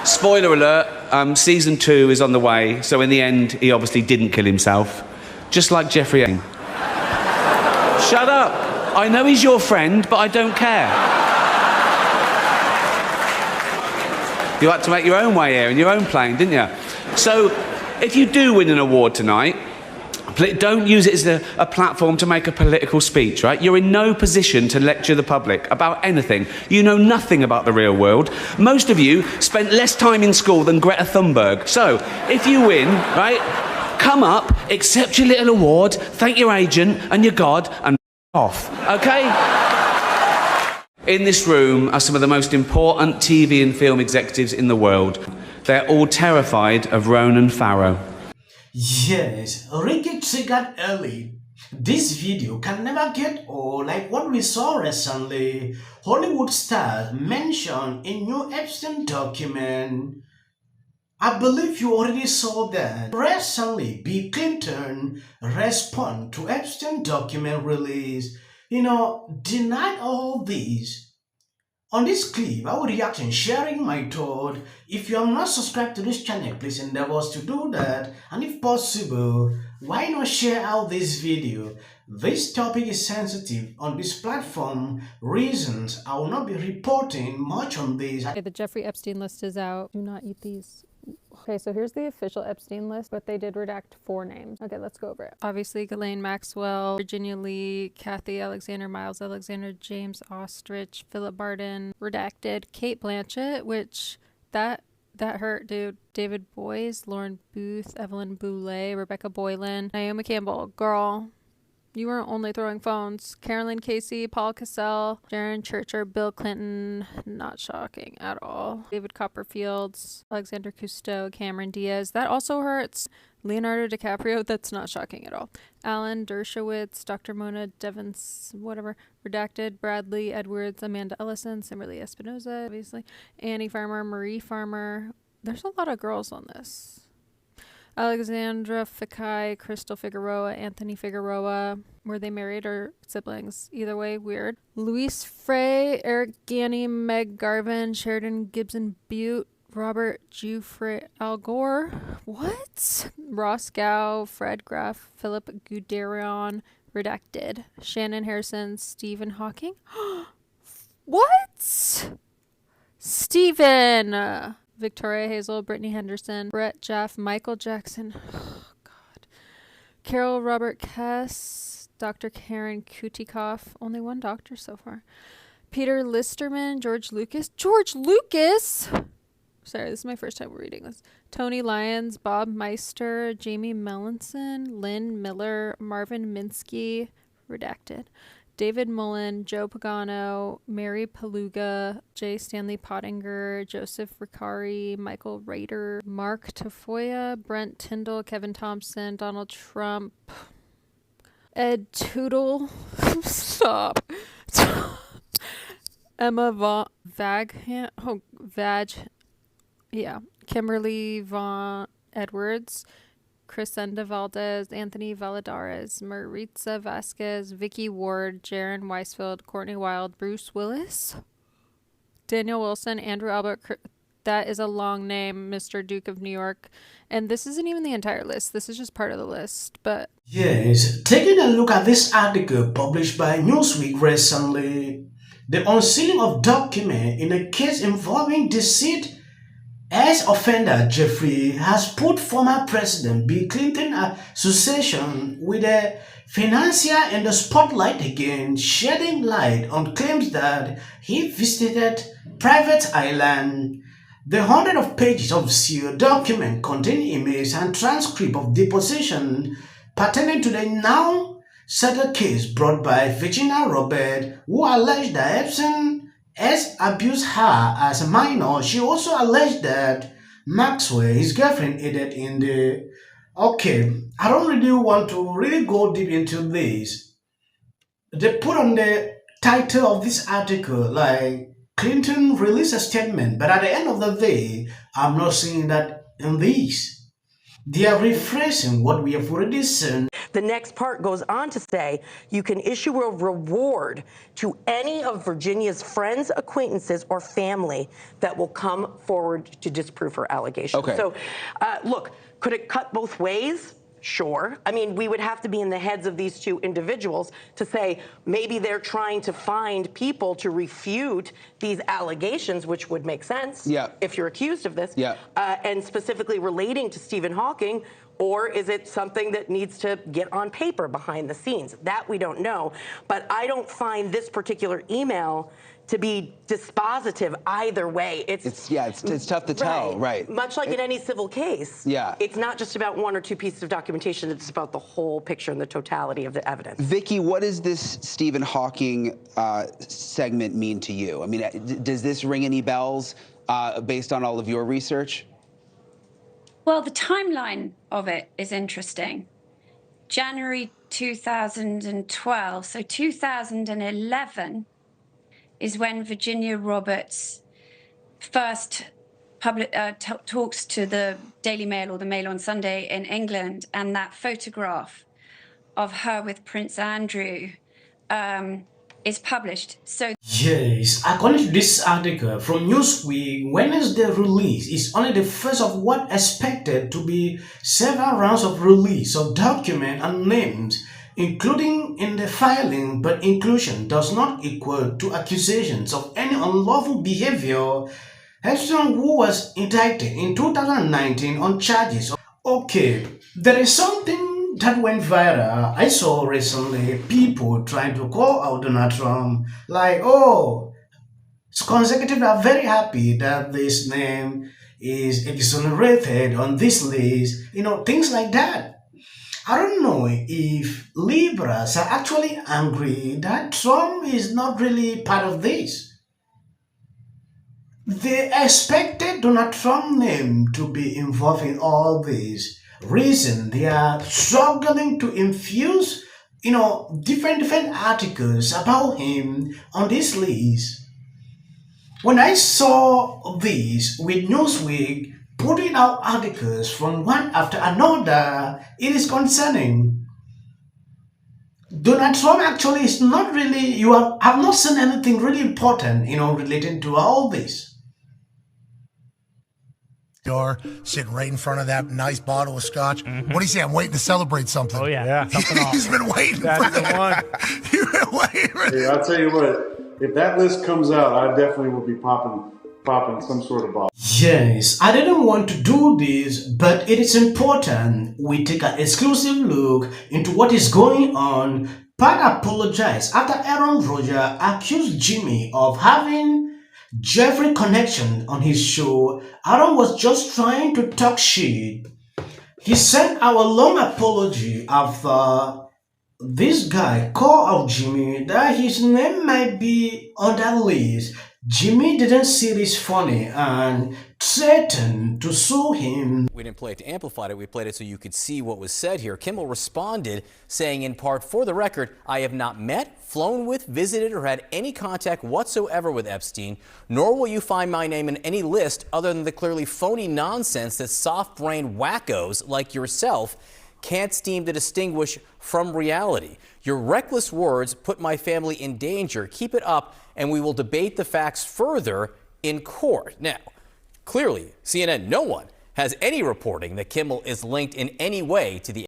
Spoiler alert, season 2 is on the way, so in the end, he obviously didn't kill himself. Just like Jeffrey Epstein. Shut up! I know he's your friend, but I don't care. You had to make your own way here in your own plane, didn't you? So, if you do win an award tonight, don't use it as a platform to make a political speech, right? You're in no position to lecture the public about anything. You know nothing about the real world. Most of you spent less time in school than Greta Thunberg. So, if you win, right, come up, accept your little award, thank your agent and your God, and off, okay? In this room are some of the most important TV and film executives in the world. They're all terrified of Ronan Farrow. Yes, Ricky triggered early. This video can never get old, like what we saw recently. Hollywood stars mentioned in new Epstein document. I believe you already saw that. Recently, Bill Clinton responded to Epstein document release. Denied all this. On this clip, I will react and sharing my thought. If you are not subscribed to this channel, please endeavor to do that. And if possible, why not share out this video? This topic is sensitive on this platform. Reasons I will not be reporting much on this. Okay, the Jeffrey Epstein list is out. Do not eat these. Okay, so here's the official Epstein list, but they did redact 4 names. Okay, let's go over it. Obviously, Ghislaine Maxwell, Virginia Lee, Kathy Alexander, Miles Alexander, James Ostrich, Philip Barton, redacted. Kate Blanchett, which that hurt, dude. David Boies, Lauren Booth, Evelyn Boulay, Rebecca Boylan, Naomi Campbell, girl. You weren't only throwing phones. Carolyn Casey, Paul Cassell, Sharon Churcher, Bill Clinton. Not shocking at all. David Copperfield, Alexander Cousteau, Cameron Diaz. That also hurts. Leonardo DiCaprio. That's not shocking at all. Alan Dershowitz, Dr. Mona Devins, whatever. Redacted. Bradley Edwards, Amanda Ellison, Simmerly Espinoza, obviously. Annie Farmer, Marie Farmer. There's a lot of girls on this. Alexandra Fikai, Crystal Figueroa, Anthony Figueroa. Were they married or siblings? Either way, weird. Luis Frey, Eric Ganny, Meg Garvin, Sheridan Gibson Butte, Robert Giuffre Al Gore. What? Ross Gow, Fred Graff, Philip Guderian, redacted. Shannon Harrison, Stephen Hawking. What? Stephen! Victoria Hazel, Brittany Henderson, Brett Jaff, Michael Jackson, oh God, Carol Robert Kess, Dr. Karen Kutikoff, only 1 doctor so far, Peter Listerman, George Lucas, sorry, this is my first time reading this, Tony Lyons, Bob Meister, Jamie Mellinson, Lynn Miller, Marvin Minsky, redacted, David Mullen, Joe Pagano, Mary Paluga, J. Stanley Pottinger, Joseph Ricari, Michael Rader, Mark Tafoya, Brent Tyndall, Kevin Thompson, Donald Trump, Ed Tootle, stop, Emma Kimberly Vaughn Edwards, Crisenda Valdez, Anthony Valadares, Maritza Vasquez, Vicky Ward, Jaron Weisfeld, Courtney Wild, Bruce Willis, Daniel Wilson, Andrew Albert. That is a long name, Mr. Duke of New York. And this isn't even the entire list. This is just part of the list. But yes, taking a look at this article published by Newsweek recently, the unsealing of document in a case involving deceit as offender Jeffrey has put former President Bill Clinton association with a financier in the spotlight again, shedding light on claims that he visited private island. The hundreds of pages of sealed document contain images and transcript of deposition pertaining to the now settled case brought by Virginia Robert, who alleged that Epstein has abused her as a minor. She also alleged that Maxwell, his girlfriend, aided in the... Okay, I don't really want to really go deep into this. They put on the title of this article like Clinton released a statement, but at the end of the day, I'm not seeing that in this. They are rephrasing what we have already seen. The next part goes on to say you can issue a reward to any of Virginia's friends, acquaintances, or family that will come forward to disprove her allegations. Okay. So, look, could it cut both ways? Sure. I mean, we would have to be in the heads of these two individuals to say maybe they're trying to find people to refute these allegations, which would make sense if you're accused of this, and specifically relating to Stephen Hawking. Or is it something that needs to get on paper behind the scenes? That we don't know. But I don't find this particular email to be dispositive either way. It's tough to tell, right? Much like in any civil case, it's not just about one or two pieces of documentation, it's about the whole picture and the totality of the evidence. Vicky, what does this Stephen Hawking segment mean to you? I mean, does this ring any bells based on all of your research? Well, the timeline of it is interesting. January 2012, so 2011 is when Virginia Roberts first talks to the Daily Mail or the Mail on Sunday in England, and that photograph of her with Prince Andrew is published. So yes, according to this article from Newsweek, Wednesday release is only the first of what expected to be several rounds of release of documents and names, including in the filing, but inclusion does not equal to accusations of any unlawful behavior. Epstein, who was indicted in 2019 on charges of... Okay, there is something that went viral. I saw recently people trying to call out Donald Trump like, oh, consecutive are very happy that this name is exonerated on this list, things like that. I don't know if Libras are actually angry that Trump is not really part of this. They expected Donald Trump's name to be involved in all this. Reason they are struggling to infuse, different articles about him on this list. When I saw this with Newsweek putting out articles from one after another, it is concerning. Donald Trump actually is not really, have not seen anything really important, relating to all this. Door, sitting right in front of that nice bottle of scotch. What do you say? I'm waiting to celebrate something. Oh, yeah. He's been waiting That's for that. The one. You've been waiting. Hey, I'll tell you what, if that list comes out, I definitely will be popping some sort of bottle. Yes, I didn't want to do this, but it is important we take an exclusive look into what is going on. Pat apologized after Aaron Rodgers accused Jimmy of having Jeffrey connection on his show. Aaron was just trying to talk shit. He sent out a long apology after this guy called out Jimmy that his name might be on that list. Jimmy didn't see this funny and threatened to sue him. We didn't play it to amplify it, we played it so you could see what was said here. Kimmel responded saying in part, for the record, I have not met, flown with, visited, or had any contact whatsoever with Epstein, nor will you find my name in any list other than the clearly phony nonsense that soft-brained wackos like yourself can't seem to distinguish from reality. Your reckless words put my family in danger. Keep it up, and we will debate the facts further in court. Now, clearly, CNN, no one has any reporting that Kimmel is linked in any way to the